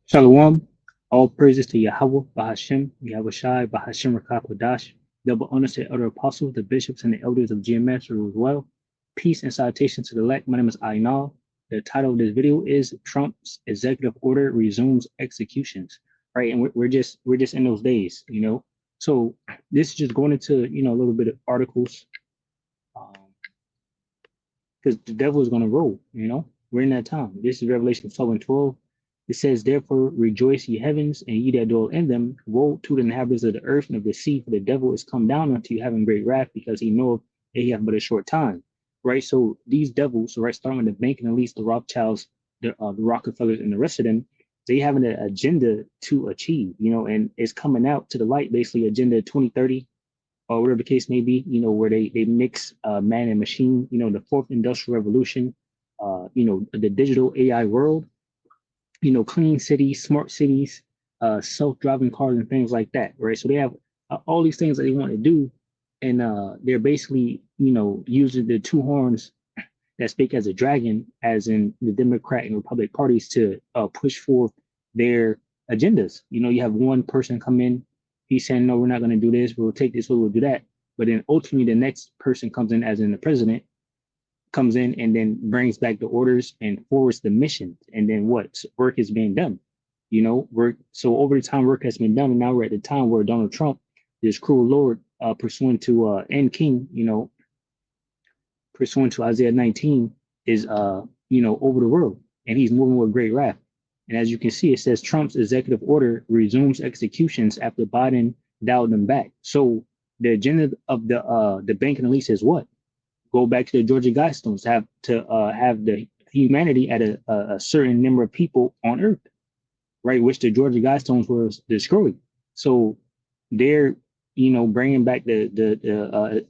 Shalom. All praises to Yahweh, Bahashem, Yahweh Shai, Bahashem Rakakwadash. Double honors to the elder apostles, the bishops, and the elders of GMS as well. Peace and salutation to the elect. My name is Ainal. The title of this video is Trump's executive order resumes executions. Right, and we're just in those days, So this is just going into a little bit of articles, because the devil is going to roll. We're in that time. This is Revelation 12 and 12. It says, therefore rejoice, ye heavens, and ye that dwell in them. Woe to the inhabitants of the earth and of the sea, for the devil is come down unto you having great wrath, because he knoweth that he hath but a short time. Right. So these devils, right, starting with the bank and at least the Rothschilds, the Rockefellers, and the rest of them, they have an agenda to achieve, and it's coming out to the light, basically Agenda 2030, or whatever the case may be, where they mix man and machine, the fourth industrial revolution, the digital AI world, clean cities, smart cities, self-driving cars and things like that, right? So they have all these things that they want to do, and they're basically, using the two horns that speak as a dragon, as in the Democrat and Republican parties, to push forth their agendas. You have one person come in, he's saying, no, we're not going to do this, we'll take this, we'll do that. But then ultimately, the next person comes in, as in the president, comes in and then brings back the orders and forwards the mission. And then what? Work is being done. Work. So over the time, work has been done. And now we're at the time where Donald Trump, this cruel Lord, pursuant to N King, pursuant to Isaiah 19, is over the world, and he's moving with great wrath. And as you can see, it says Trump's executive order resumes executions after Biden dialed them back. So the agenda of the bank and lease is what? Go back to the Georgia Guidestones, have the humanity at a certain number of people on Earth, right? Which the Georgia Guidestones were destroyed. So they're bringing back the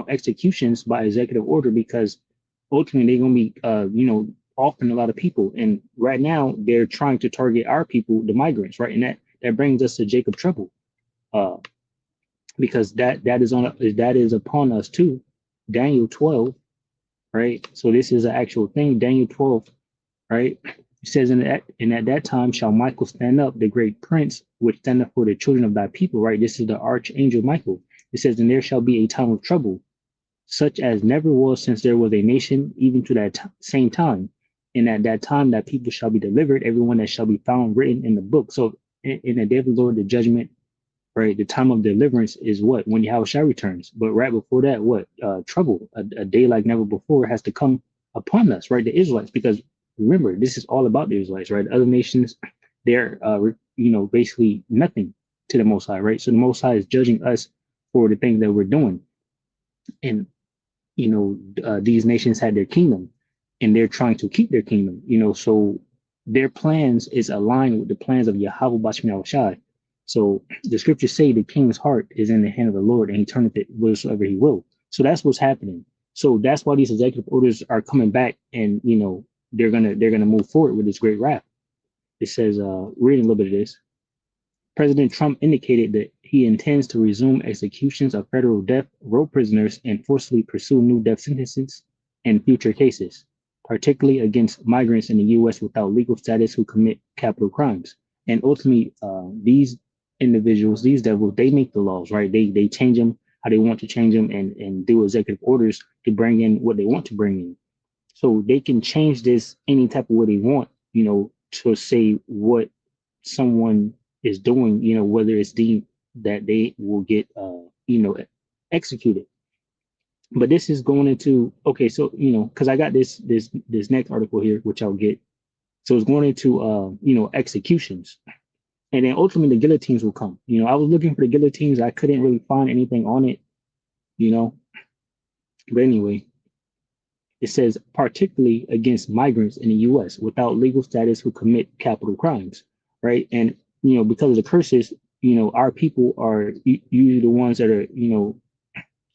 executions by executive order, because ultimately they're going to be offering a lot of people, and right now they're trying to target our people, the migrants, right? And that brings us to Jacob trouble, uh, because that is upon us too. Daniel 12, right? So this is an actual thing. Daniel 12, right? It says, and at that time shall Michael stand up, the great prince, which standeth for the children of thy people, right? This is the archangel Michael. It says, and there shall be a time of trouble, such as never was since there was a nation, even to that same time. And at that time that people shall be delivered, everyone that shall be found written in the book. So in the day of the Lord, the judgment, right? The time of deliverance is what? When Yahushua returns. But right before that, what? Trouble, a day like never before has to come upon us, right? The Israelites, because remember, this is all about the Israelites, right? Other nations, they're, basically nothing to the Most High, right? So the Most High is judging us for the things that we're doing. And, these nations had their kingdom, and they're trying to keep their kingdom, so their plans is aligned with the plans of Yahweh Bashmi Shai. So the scriptures say the king's heart is in the hand of the Lord, and he turneth it wheresoever he will. So that's what's happening. So that's why these executive orders are coming back, and they're gonna move forward with this great wrath. It says, reading a little bit of this. President Trump indicated that he intends to resume executions of federal death row prisoners and forcibly pursue new death sentences in future cases, particularly against migrants in the U.S. without legal status who commit capital crimes. And ultimately, these individuals, these devils, they make the laws, right? They change them how they want to change them, and do executive orders to bring in what they want to bring in. So they can change this any type of way they want, to say what someone is doing, whether it's deemed that they will get, executed. But this is going into, okay, so because I got this next article here, which I'll get. So it's going into executions, and then ultimately the guillotines will come. I was looking for the guillotines, I couldn't really find anything on it, you know. But anyway, it says particularly against migrants in the U.S. without legal status who commit capital crimes, right? And because of the curses, our people are usually the ones that are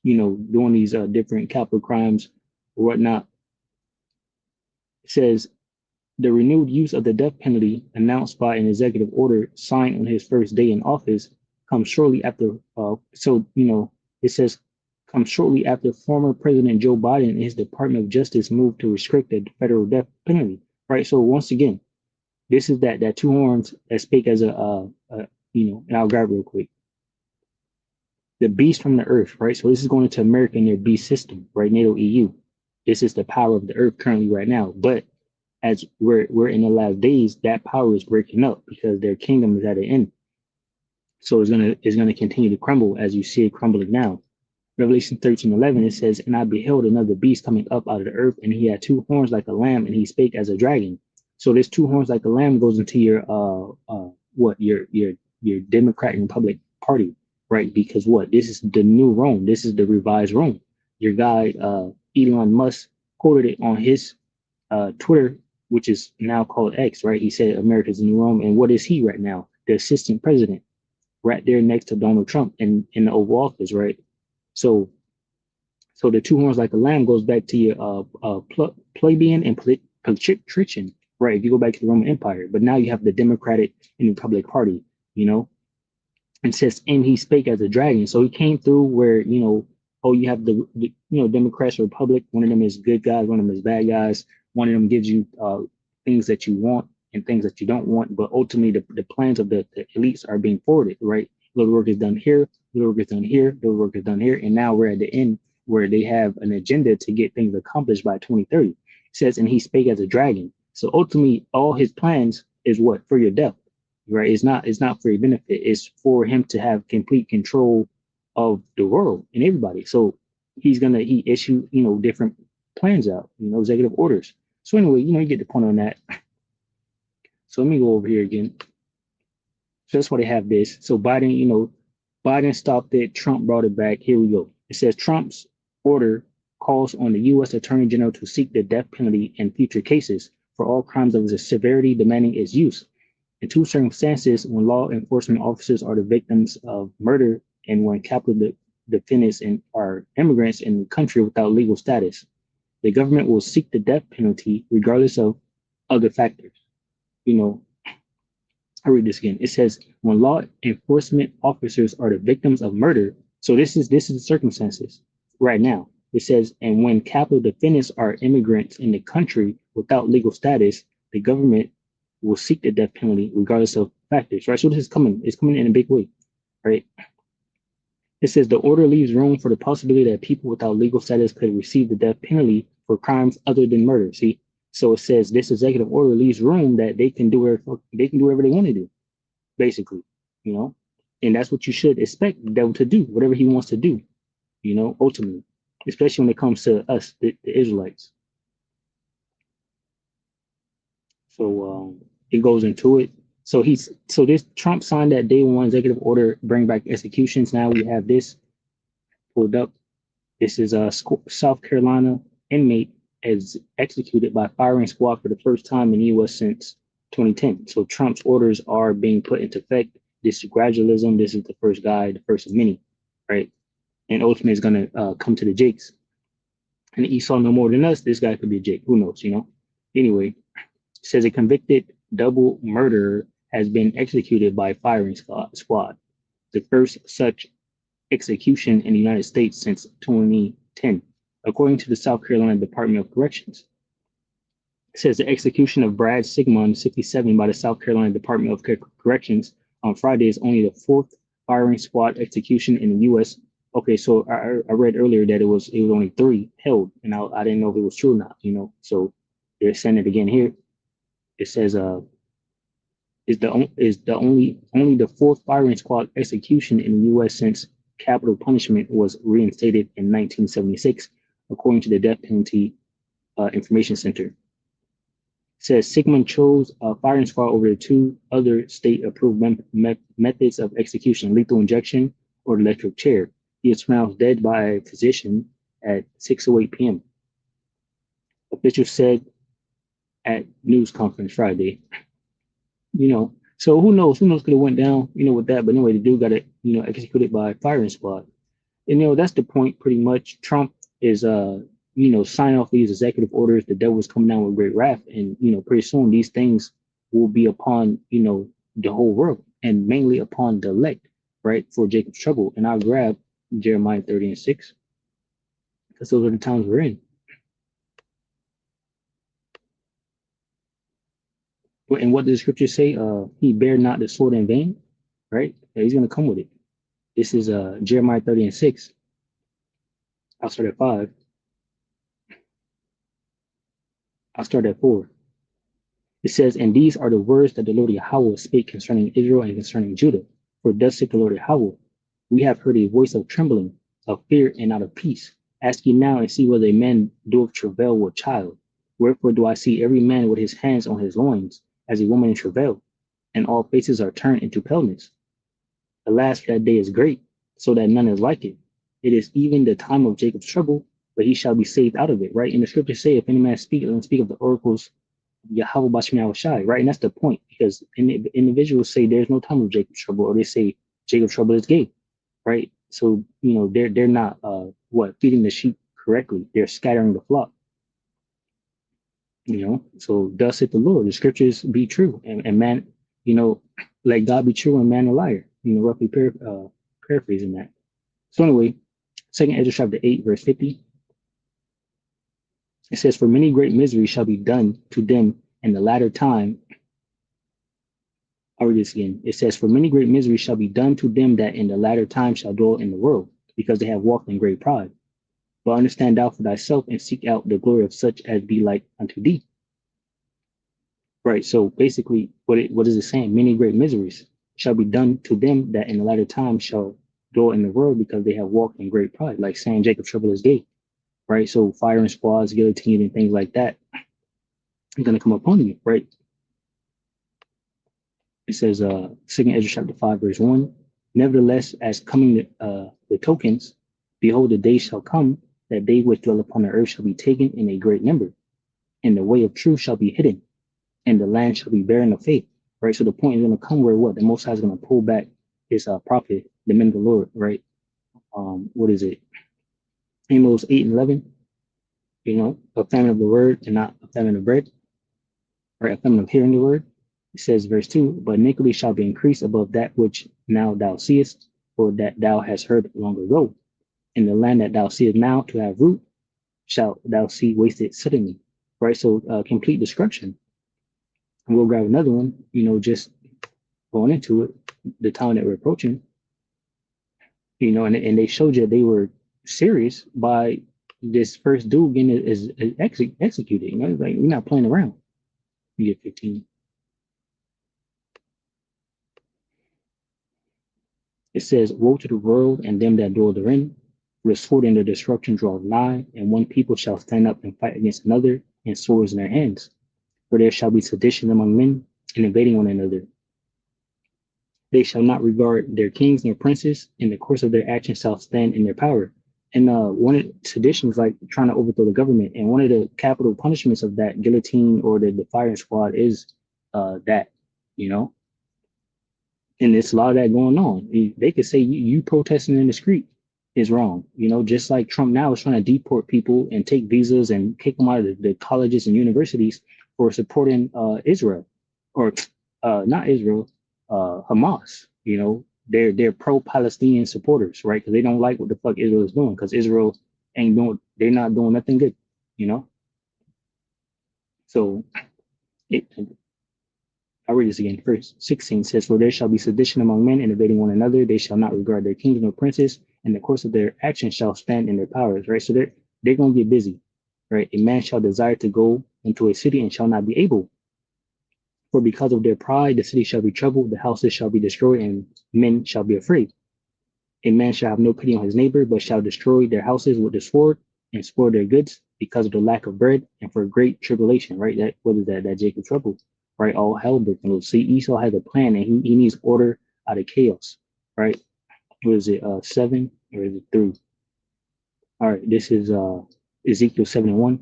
doing these different capital crimes or whatnot. It says the renewed use of the death penalty, announced by an executive order signed on his first day in office, comes shortly after. It says comes shortly after former President Joe Biden and his Department of Justice moved to restrict the federal death penalty. Right. So once again, This is that two horns that spake as and I'll grab it real quick. The beast from the earth, right? So this is going into America in their beast system, right? NATO EU. This is the power of the earth currently right now. But as we're in the last days, that power is breaking up because their kingdom is at an end. So it's gonna continue to crumble as you see it crumbling now. Revelation 13:11, it says, "And I beheld another beast coming up out of the earth, and he had two horns like a lamb, and he spake as a dragon." So this two horns like a lamb goes into your what your Democrat and Republic Party, right? Because what, this is the new Rome, this is the revised Rome. Your guy Elon Musk quoted it on his Twitter, which is now called X, right? He said America's the new Rome, and what is he right now? The assistant president, right there next to Donald Trump in the Oval Office, right? So so the two horns like a lamb goes back to your plebeian and patrician, right? If you go back to the Roman Empire, but now you have the Democratic and Republic Party, you know, and says, and he spake as a dragon. So he came through where, oh, you have the Democrats or Republic. One of them is good guys, one of them is bad guys. One of them gives you things that you want and things that you don't want. But ultimately, the plans of the elites are being forwarded, right? Little work is done here, little work is done here, little work is done here. And now we're at the end where they have an agenda to get things accomplished by 2030. It says, and he spake as a dragon. So ultimately, all his plans is what? For your death, right? It's not for your benefit. It's for him to have complete control of the world and everybody. So he issue different plans out, executive orders. So anyway, you get the point on that. So let me go over here again. So that's why they have this. So Biden, Biden stopped it. Trump brought it back. Here we go. It says Trump's order calls on the U.S. Attorney General to seek the death penalty in future cases for all crimes of severity demanding its use. In two circumstances, when law enforcement officers are the victims of murder and when capital defendants are immigrants in the country without legal status, the government will seek the death penalty regardless of other factors. You know, I read this again. It says when law enforcement officers are the victims of murder. So this is the circumstances right now. It says, and when capital defendants are immigrants in the country without legal status, the government will seek the death penalty regardless of factors. Right. So this is coming. It's coming in a big way. Right. It says the order leaves room for the possibility that people without legal status could receive the death penalty for crimes other than murder. See, so it says this executive order leaves room that they can do whatever they want to do, basically, you know, and that's what you should expect the devil to do, whatever he wants to do, ultimately, especially when it comes to us, the Israelites. So it goes into it. So this Trump signed that day one executive order, bring back executions. Now we have this pulled up. This is a South Carolina inmate is executed by firing squad for the first time in the U.S. since 2010. So Trump's orders are being put into effect. This is gradualism. This is the first guy, the first of many, right? And ultimately is going to come to the Jakes. And Esau no more than us. This guy could be a Jake. Who knows, Anyway, says a convicted double murderer has been executed by firing squad. The first such execution in the United States since 2010, according to the South Carolina Department of Corrections. It says the execution of Brad Sigmund, 67, by the South Carolina Department of Corrections on Friday is only the fourth firing squad execution in the U.S. Okay, so I read earlier that it was only 3 held, and I didn't know if it was true or not. So they're saying it again here. It says is the only the fourth firing squad execution in the U.S. since capital punishment was reinstated in 1976, according to the Death Penalty Information Center. It says Sigmund chose firing squad over the 2 other state-approved methods of execution: lethal injection or electric chair. He was found dead by a physician at 6:08 p.m. Officials said at news conference Friday. So who knows? Who knows could have went down, with that. But anyway, the dude got it, executed by firing squad. And that's the point pretty much. Trump is signing off these executive orders. The devil is coming down with great wrath. And pretty soon these things will be upon, the whole world, and mainly upon the elect, right? For Jacob's trouble. And I'll grab Jeremiah 30:6, because those are the times we're in. And what does the scripture say? He bear not the sword in vain, right? Yeah, he's gonna come with it. This is Jeremiah 30 and 6. I'll start at 5. I'll start at 4. It says, and these are the words that the Lord Yahweh spake concerning Israel and concerning Judah. For thus saith the Lord Yahweh, we have heard a voice of trembling, of fear, and not of peace. Ask ye now and see whether a man doeth travail with child. Wherefore do I see every man with his hands on his loins, as a woman in travail, and all faces are turned into paleness. Alas, that day is great, so that none is like it. It is even the time of Jacob's trouble, but he shall be saved out of it, right? And the scriptures say, if any man speak, let him speak of the oracles Yahweh Bashmi Awashai, right? And that's the point, because individuals say there's no time of Jacob's trouble, or they say Jacob's trouble is gay, right? So, they're not feeding the sheep correctly. They're scattering the flock. So thus saith the Lord, the scriptures be true, and man, let God be true and man a liar, roughly paraphrasing that. So anyway, Second Ezra chapter 8, verse 50. It says, for many great miseries shall be done to them in the latter time. I'll read this again. It says, for many great miseries shall be done to them that in the latter time shall dwell in the world, because they have walked in great pride. But understand thou for thyself and seek out the glory of such as be like unto thee. Right. So basically, what is it saying? Many great miseries shall be done to them that in the latter time shall dwell in the world, because they have walked in great pride, like saying Jacob's trouble is gay. Right. So firing squads, guillotine, and things like that are going to come upon you. Right. It says, Second Ezra chapter 5, verse 1. Nevertheless, as coming the tokens, behold, the day shall come that they which dwell upon the earth shall be taken in a great number, and the way of truth shall be hidden, and the land shall be barren of faith. Right. So the point is going to come where what? The Most High is going to pull back his prophet, the men of the Lord. Right. What is it? Amos 8 and 11. A famine of the word and not a famine of bread. Right. A famine of hearing the word. It says, verse 2, but iniquity shall be increased above that which now thou seest, or that thou hast heard long ago. In the land that thou seest now to have root, shalt thou see wasted suddenly. Right? So complete destruction. And we'll grab another one, just going into it, the time that we're approaching, and they showed you they were serious by this first dude getting is executed. Like we're not playing around. You get 15. It says, woe to the world and them that dwell therein, for the sword and the destruction draw nigh, and one people shall stand up and fight against another, and swords in their hands. For there shall be sedition among men, and invading one another. They shall not regard their kings nor princes, and the course of their actions shall stand in their power. And one of sedition is like trying to overthrow the government, and one of the capital punishments of that guillotine or the firing squad is that, and it's a lot of that going on. They could say you protesting in the street is wrong. Just like Trump now is trying to deport people and take visas and kick them out of the colleges and universities for supporting Israel, or not Israel, Hamas. They're pro-Palestinian supporters, right? Because they don't like what the fuck Israel is doing, because Israel they're not doing nothing good. So I'll read this again. Verse 16 says, for there shall be sedition among men, invading one another. They shall not regard their kings nor princes, and the course of their actions shall stand in their powers. Right. So they're going to get busy. Right. A man shall desire to go into a city and shall not be able. For because of their pride, the city shall be troubled, the houses shall be destroyed, and men shall be afraid. A man shall have no pity on his neighbor, but shall destroy their houses with the sword and spoil their goods because of the lack of bread and for great tribulation. Right. What is that Jacob trouble? Right, all hell breaking loose. See, Esau has a plan, and he needs order out of chaos. Right, what is it? 7 or is it 3? All right, this is Ezekiel 7:1. It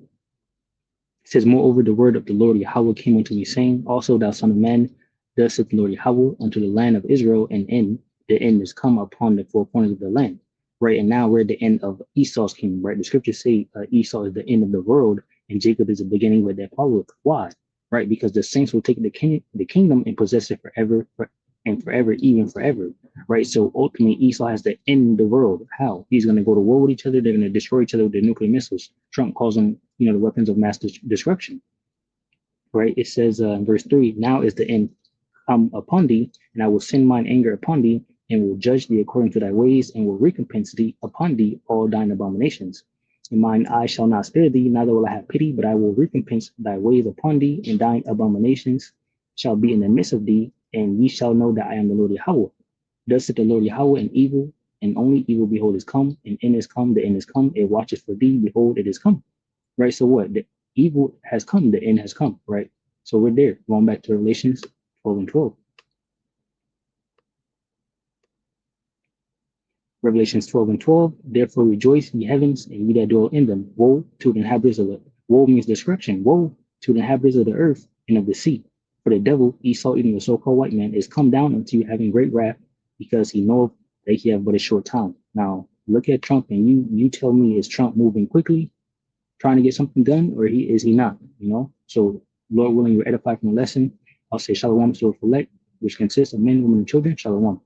says, moreover, the word of the Lord Yahweh came unto me, saying, also thou son of man, thus saith the Lord Yahweh unto the land of Israel, and the end is come upon the four corners of the land. Right, and now we're at the end of Esau's kingdom. Right, the scriptures say Esau is the end of the world, and Jacob is the beginning where that followeth. Why? Right, because the saints will take the kingdom and possess it forever and forever, even forever. Right, so ultimately Esau has to end the world. How? He's going to go to war with each other. They're going to destroy each other with their nuclear missiles. Trump calls them, the weapons of mass destruction. right? It says in verse 3, now is the end come upon thee, and I will send mine anger upon thee, and will judge thee according to thy ways, and will recompense thee upon thee all thine abominations. And mine eye shall not spare thee, neither will I have pity, but I will recompense thy ways upon thee, and thine abominations shall be in the midst of thee, and ye shall know that I am the Lord Yahweh. Thus said the Lord Yahweh, and evil, and only evil, behold, is come, and end is come, the end is come, it watches for thee, behold, it is come. Right? So what? The evil has come, the end has come, right? So we're there. Going back to Revelations 12 and 12. Revelations 12 and 12. Therefore rejoice, ye heavens, and ye that dwell in them. Woe to the inhabitants of the woe means destruction. Woe to the inhabitants of the earth and of the sea. For the devil, Esau, even the so-called white man, is come down unto you having great wrath, because he knoweth that he have but a short time. Now look at Trump, and you tell me, is Trump moving quickly, trying to get something done, or is he not? You know. So Lord willing, you're edified from the lesson. I'll say Shalom to the elect, which consists of men, women, and children. Shalom.